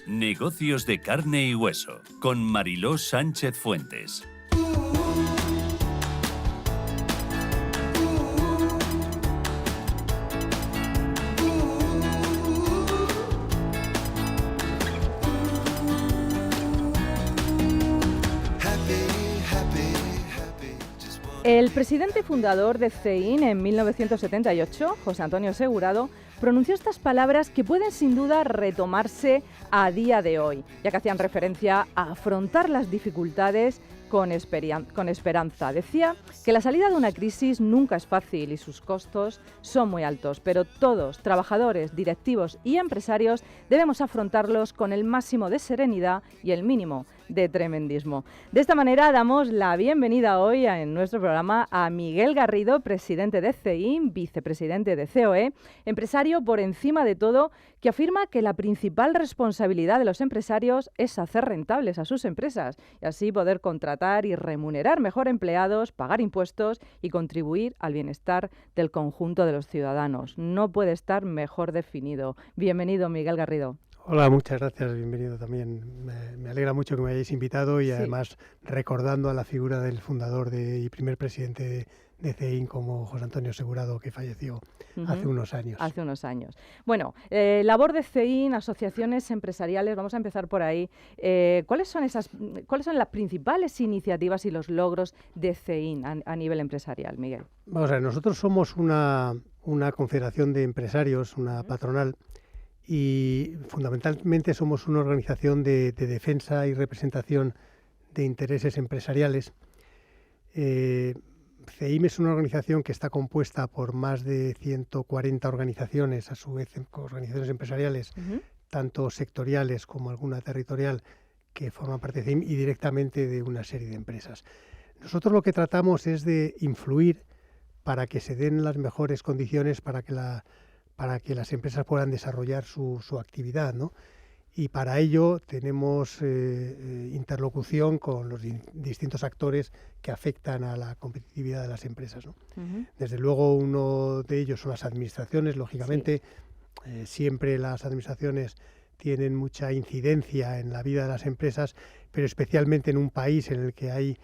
Negocios de carne y hueso, con Mariló Sánchez Fuentes. El presidente fundador de CEIN en 1978, José Antonio Segurado, pronunció estas palabras que pueden sin duda retomarse a día de hoy, ya que hacían referencia a afrontar las dificultades con esperanza. Decía que la salida de una crisis nunca es fácil y sus costos son muy altos, pero todos, trabajadores, directivos y empresarios, debemos afrontarlos con el máximo de serenidad y el mínimo de tremendismo. De esta manera damos la bienvenida hoy en nuestro programa a Miguel Garrido, presidente de CEIN, vicepresidente de COE, empresario por encima de todo, que afirma que la principal responsabilidad de los empresarios es hacer rentables a sus empresas y así poder contratar y remunerar mejor empleados, pagar impuestos y contribuir al bienestar del conjunto de los ciudadanos. No puede estar mejor definido. Bienvenido, Miguel Garrido. Hola, muchas gracias, bienvenido también. Me alegra mucho que me hayáis invitado y además recordando a la figura del fundador y primer presidente de CEIN como José Antonio Segurado, que falleció hace unos años. Hace unos años. Bueno, labor de CEIN, asociaciones empresariales, vamos a empezar por ahí. ¿Cuáles son las principales iniciativas y los logros de CEIN a nivel empresarial, Miguel? Vamos a ver, nosotros somos una confederación de empresarios, una patronal, y fundamentalmente somos una organización de defensa y representación de intereses empresariales. CEIM es una organización que está compuesta por más de 140 organizaciones, a su vez organizaciones empresariales, tanto sectoriales como alguna territorial, que forman parte de CEIM y directamente de una serie de empresas. Nosotros lo que tratamos es de influir para que se den las mejores condiciones para que las empresas puedan desarrollar su actividad, ¿no? Y para ello tenemos interlocución con los distintos actores que afectan a la competitividad de las empresas, ¿no? Desde luego uno de ellos son las administraciones, lógicamente. Sí. Siempre las administraciones tienen mucha incidencia en la vida de las empresas, pero especialmente en un país en el que hay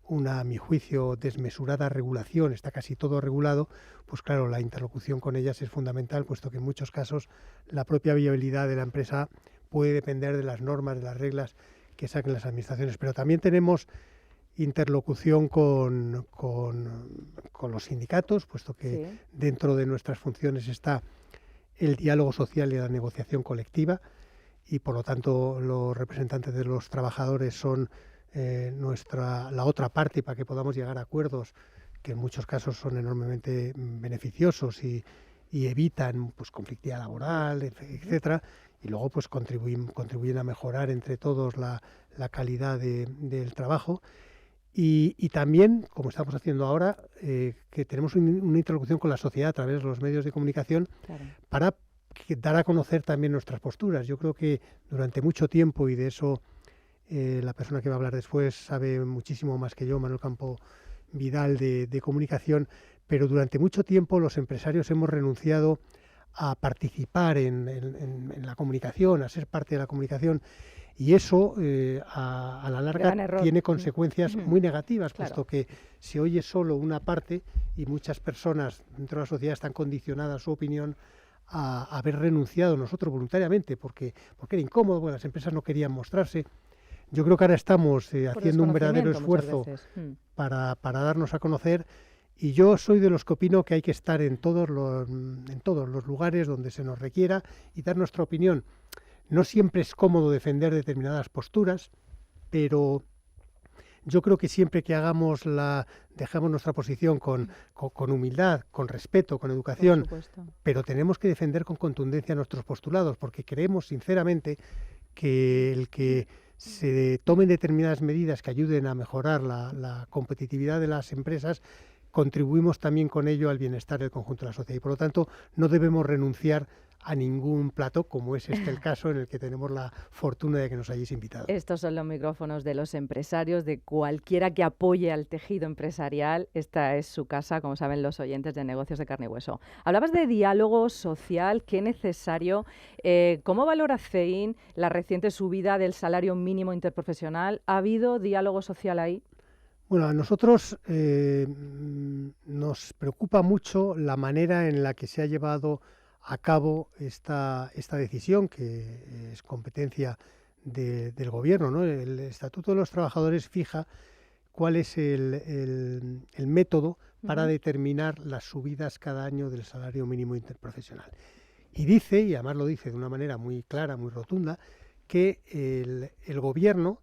una, a mi juicio, desmesurada regulación, está casi todo regulado, pues claro, la interlocución con ellas es fundamental, puesto que en muchos casos la propia viabilidad de la empresa puede depender de las normas, de las reglas que saquen las administraciones. Pero también tenemos interlocución con los sindicatos, puesto que dentro de nuestras funciones está el diálogo social y la negociación colectiva, y por lo tanto los representantes de los trabajadores son la otra parte para que podamos llegar a acuerdos que en muchos casos son enormemente beneficiosos y evitan pues conflictividad laboral, etcétera, y luego pues contribuyen a mejorar entre todos la calidad del trabajo. Y también, como estamos haciendo ahora, que tenemos una interlocución con la sociedad a través de los medios de comunicación, para dar a conocer también nuestras posturas. Yo creo que durante mucho tiempo, y de eso la persona que va a hablar después sabe muchísimo más que yo, Manuel Campo Vidal, de comunicación, pero durante mucho tiempo los empresarios hemos renunciado a participar en la comunicación, a ser parte de la comunicación, y eso a la larga tiene consecuencias muy negativas, puesto que se oye solo una parte y muchas personas dentro de la sociedad están condicionadas a su opinión a haber renunciado nosotros voluntariamente, porque era incómodo, porque las empresas no querían mostrarse. Yo creo que ahora estamos haciendo un verdadero esfuerzo para darnos a conocer, y yo soy de los que opino que hay que estar en todos los lugares donde se nos requiera y dar nuestra opinión. No siempre es cómodo defender determinadas posturas, pero yo creo que siempre que dejamos nuestra posición con humildad, con respeto, con educación, pero tenemos que defender con contundencia nuestros postulados, porque creemos sinceramente que el que se tomen determinadas medidas que ayuden a mejorar la competitividad de las empresas, contribuimos también con ello al bienestar del conjunto de la sociedad, y por lo tanto no debemos renunciar a ningún plato, como es el caso en el que tenemos la fortuna de que nos hayáis invitado. Estos son los micrófonos de los empresarios, de cualquiera que apoye al tejido empresarial. Esta es su casa, como saben los oyentes de Negocios de Carne y Hueso. Hablabas de diálogo social, qué necesario. ¿Cómo valora CEIN la reciente subida del salario mínimo interprofesional? ¿Ha habido diálogo social ahí? Bueno, a nosotros nos preocupa mucho la manera en la que se ha llevado a cabo esta decisión, que es competencia del Gobierno, ¿no? El Estatuto de los Trabajadores fija cuál es el método para determinar las subidas cada año del salario mínimo interprofesional. Y dice, y además lo dice de una manera muy clara, muy rotunda, que el Gobierno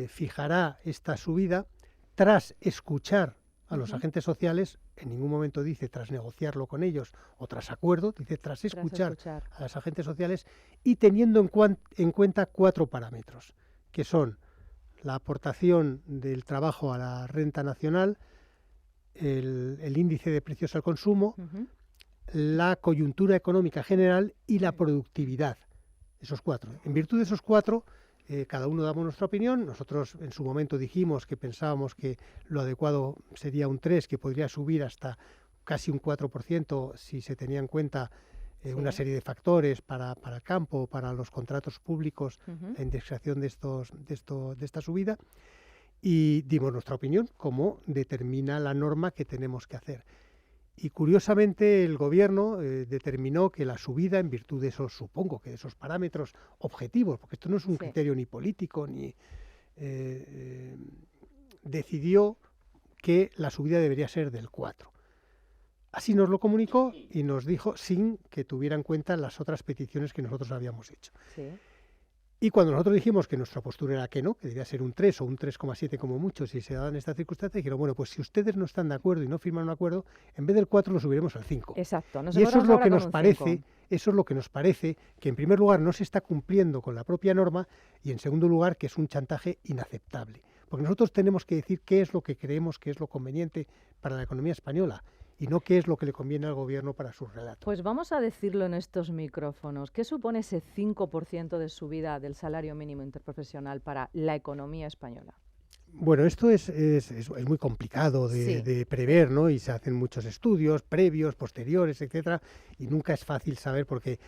fijará esta subida tras escuchar a los agentes sociales. En ningún momento dice tras negociarlo con ellos o tras acuerdo, dice tras escuchar a los agentes sociales, y teniendo en cuenta 4 parámetros, que son la aportación del trabajo a la renta nacional, el índice de precios al consumo, la coyuntura económica general y la productividad. Esos 4. En virtud de esos 4, cada uno damos nuestra opinión. Nosotros en su momento dijimos que pensábamos que lo adecuado sería un 3, que podría subir hasta casi un 4% si se tenía en cuenta una serie de factores para el campo, para los contratos públicos, la indexación de esta subida, y dimos nuestra opinión, cómo determina la norma que tenemos que hacer. Y curiosamente el Gobierno determinó que la subida, en virtud de esos, supongo que de esos parámetros objetivos, porque esto no es un criterio ni político, ni decidió que la subida debería ser del 4. Así nos lo comunicó y nos dijo sin que tuviera en cuenta las otras peticiones que nosotros habíamos hecho. Sí. Y cuando nosotros dijimos que nuestra postura era que no, que debía ser un 3 o un 3,7 como mucho si se daban estas circunstancias, dijeron, bueno, pues si ustedes no están de acuerdo y no firman un acuerdo, en vez del 4 lo subiremos al 5. Exacto. Y eso es lo que nos parece, que en primer lugar no se está cumpliendo con la propia norma, y en segundo lugar que es un chantaje inaceptable. Porque nosotros tenemos que decir qué es lo que creemos que es lo conveniente para la economía española, y no qué es lo que le conviene al Gobierno para sus relatos. Pues vamos a decirlo en estos micrófonos. ¿Qué supone ese 5% de subida del salario mínimo interprofesional para la economía española? Bueno, esto es muy complicado de prever, ¿no? Y se hacen muchos estudios previos, posteriores, etcétera, y nunca es fácil saber, porque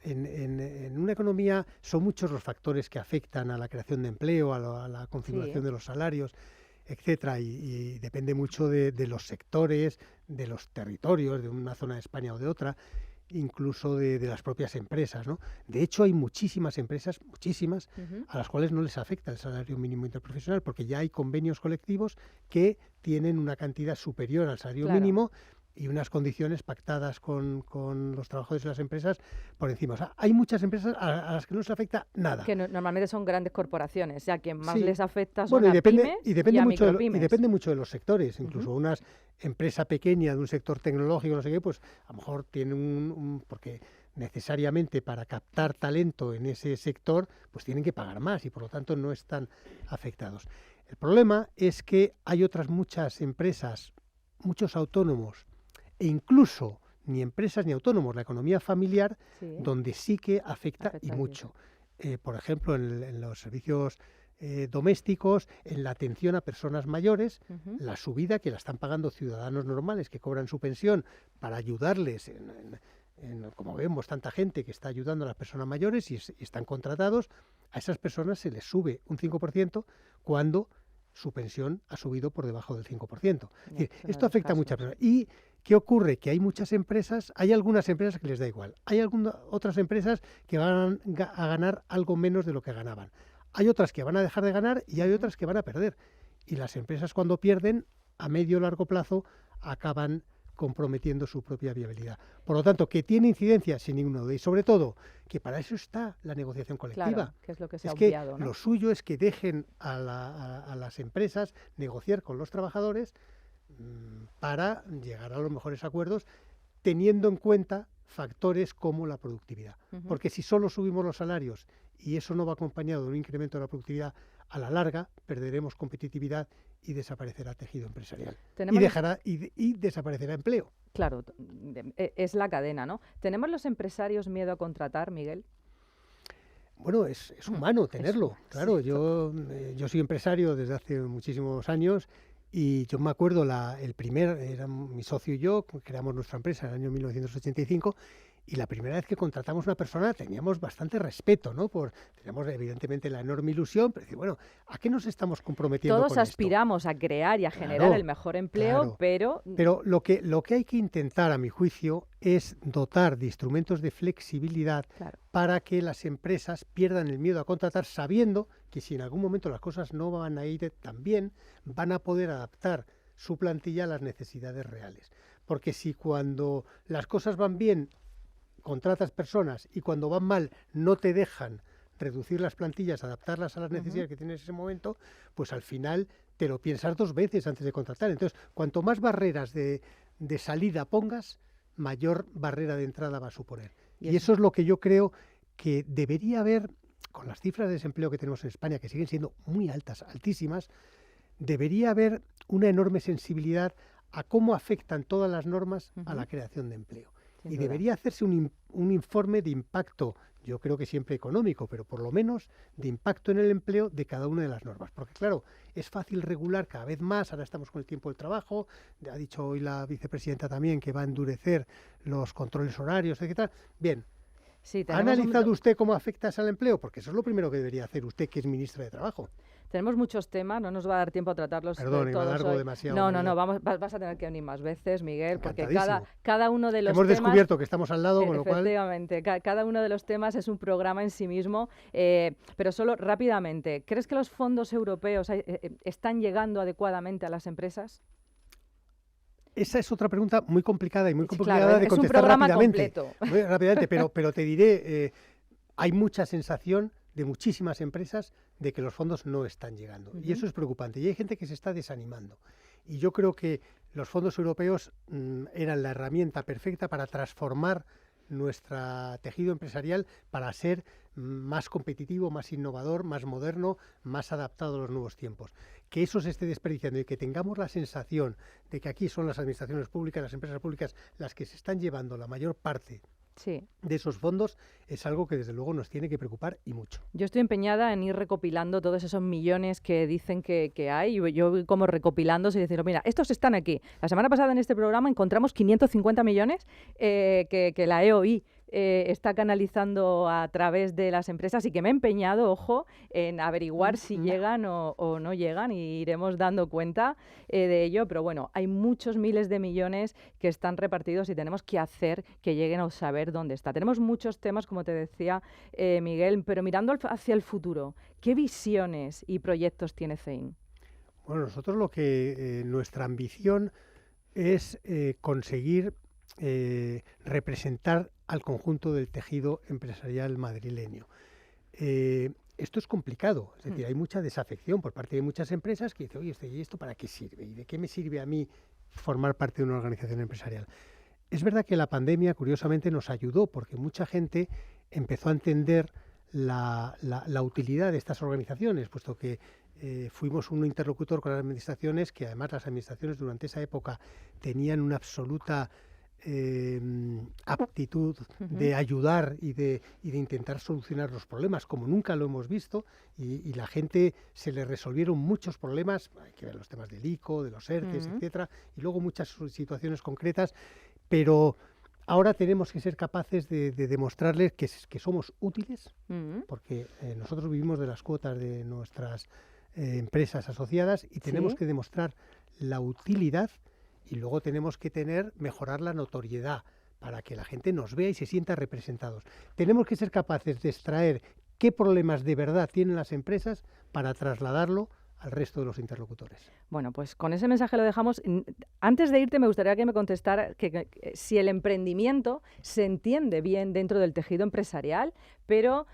en una economía son muchos los factores que afectan a la creación de empleo, a la configuración de los salarios, etcétera, y depende mucho de los sectores, de los territorios, de una zona de España o de otra, incluso de las propias empresas, ¿no? De hecho, hay muchísimas empresas, a las cuales no les afecta el salario mínimo interprofesional, porque ya hay convenios colectivos que tienen una cantidad superior al salario mínimo y unas condiciones pactadas con los trabajadores de las empresas por encima. O sea, hay muchas empresas a las que no les afecta nada. Que normalmente son grandes corporaciones, ya que más les afecta son a pymes y depende a mucho micropymes. Y depende mucho de los sectores. Incluso una empresa pequeña de un sector tecnológico, no sé qué, pues a lo mejor tiene porque necesariamente para captar talento en ese sector, pues tienen que pagar más y por lo tanto no están afectados. El problema es que hay otras muchas empresas, muchos autónomos, e incluso ni empresas ni autónomos, la economía familiar, donde sí que afecta y mucho. Por ejemplo, en los servicios domésticos, en la atención a personas mayores, la subida que la están pagando ciudadanos normales que cobran su pensión para ayudarles, como vemos, tanta gente que está ayudando a las personas mayores y están contratados, a esas personas se les sube un 5% cuando su pensión ha subido por debajo del 5%. Es decir, esto afecta a muchas personas. ¿Y qué ocurre? Que hay muchas empresas, hay algunas empresas que les da igual, hay otras empresas que van a ganar algo menos de lo que ganaban, hay otras que van a dejar de ganar y hay otras que van a perder. Y las empresas, cuando pierden, a medio o largo plazo, acaban comprometiendo su propia viabilidad. Por lo tanto, que tiene incidencia sin ninguna duda, y sobre todo que para eso está la negociación colectiva. Claro, que es lo que se ha que obviado, ¿no? Lo suyo es que dejen a las empresas negociar con los trabajadores para llegar a los mejores acuerdos, teniendo en cuenta factores como la productividad. Porque si solo subimos los salarios y eso no va acompañado de un incremento de la productividad, a la larga perderemos competitividad y desaparecerá tejido empresarial. Y desaparecerá empleo. Claro, es la cadena, ¿no? ¿Tenemos los empresarios miedo a contratar, Miguel? Bueno, es humano tenerlo. Claro, Sí, yo soy empresario desde hace muchísimos años y yo me acuerdo, era mi socio y yo, creamos nuestra empresa en el año 1985, y la primera vez que contratamos una persona teníamos bastante respeto, ¿no? Teníamos evidentemente la enorme ilusión, pero decir, bueno, ¿a qué nos estamos comprometiendo Todos con aspiramos a crear y a generar el mejor empleo, claro. Pero lo que hay que intentar, a mi juicio, es dotar de instrumentos de flexibilidad para que las empresas pierdan el miedo a contratar, sabiendo que si en algún momento las cosas no van a ir tan bien, van a poder adaptar su plantilla a las necesidades reales. Porque si cuando las cosas van bien contratas personas y cuando van mal no te dejan reducir las plantillas, adaptarlas a las necesidades que tienes en ese momento, pues al final te lo piensas 2 veces antes de contratar. Entonces, cuanto más barreras de salida pongas, mayor barrera de entrada va a suponer. Y eso es lo que yo creo que debería haber, con las cifras de desempleo que tenemos en España, que siguen siendo muy altas, altísimas, debería haber una enorme sensibilidad a cómo afectan todas las normas a la creación de empleo. Y debería hacerse un informe de impacto, yo creo que siempre económico, pero por lo menos de impacto en el empleo de cada una de las normas. Porque claro, es fácil regular cada vez más, ahora estamos con el tiempo del trabajo, ha dicho hoy la vicepresidenta también que va a endurecer los controles horarios, etc. Bien, sí, ¿ha analizado usted cómo afecta eso al empleo? Porque eso es lo primero que debería hacer usted, que es ministra de Trabajo. Tenemos muchos temas, no nos va a dar tiempo a tratarlos todos hoy. Demasiado. No, vas a tener que venir más veces, Miguel, porque cada uno de los Hemos temas... descubierto que estamos al lado, con lo cual... Efectivamente, cada uno de los temas es un programa en sí mismo, pero solo rápidamente, ¿crees que los fondos europeos están llegando adecuadamente a las empresas? Esa es otra pregunta muy complicada y muy complicada de contestar es un programa rápidamente. Completo. Muy rápidamente, pero te diré, hay mucha sensación de muchísimas empresas de que los fondos no están llegando. Y eso es preocupante. Y hay gente que se está desanimando. Y yo creo que los fondos europeos eran la herramienta perfecta para transformar nuestro tejido empresarial para ser más competitivo, más innovador, más moderno, más adaptado a los nuevos tiempos. Que eso se esté desperdiciando y que tengamos la sensación de que aquí son las administraciones públicas, las empresas públicas, las que se están llevando la mayor parte de esos fondos, es algo que desde luego nos tiene que preocupar y mucho. Yo estoy empeñada en ir recopilando todos esos millones que dicen que hay. Yo voy como recopilando y decir, mira, estos están aquí. La semana pasada en este programa encontramos 550 millones que la EOI está canalizando a través de las empresas y que me he empeñado, ojo, en averiguar si llegan o no llegan, y iremos dando cuenta de ello. Pero bueno, hay muchos miles de millones que están repartidos y tenemos que hacer que lleguen a saber dónde está. Tenemos muchos temas, como te decía Miguel, pero mirando hacia el futuro, ¿qué visiones y proyectos tiene CEIN? Bueno, nosotros nuestra ambición es conseguir representar al conjunto del tejido empresarial madrileño. Esto es complicado, es decir, hay mucha desafección por parte de muchas empresas que dicen, oye, ¿y esto para qué sirve? ¿Y de qué me sirve a mí formar parte de una organización empresarial? Es verdad que la pandemia, curiosamente, nos ayudó porque mucha gente empezó a entender la utilidad de estas organizaciones, puesto que fuimos un interlocutor con las administraciones, que además las administraciones durante esa época tenían una absoluta aptitud de ayudar y de intentar solucionar los problemas como nunca lo hemos visto, y la gente se le resolvieron muchos problemas, hay que ver los temas del ICO, de los ERTES, etcétera, y luego muchas situaciones concretas, pero ahora tenemos que ser capaces de demostrarles que somos útiles, porque nosotros vivimos de las cuotas de nuestras empresas asociadas y tenemos que demostrar la utilidad. Y luego tenemos que mejorar la notoriedad para que la gente nos vea y se sienta representados. Tenemos que ser capaces de extraer qué problemas de verdad tienen las empresas para trasladarlo al resto de los interlocutores. Bueno, pues con ese mensaje lo dejamos. Antes de irte, me gustaría que me contestara que si el emprendimiento se entiende bien dentro del tejido empresarial, pero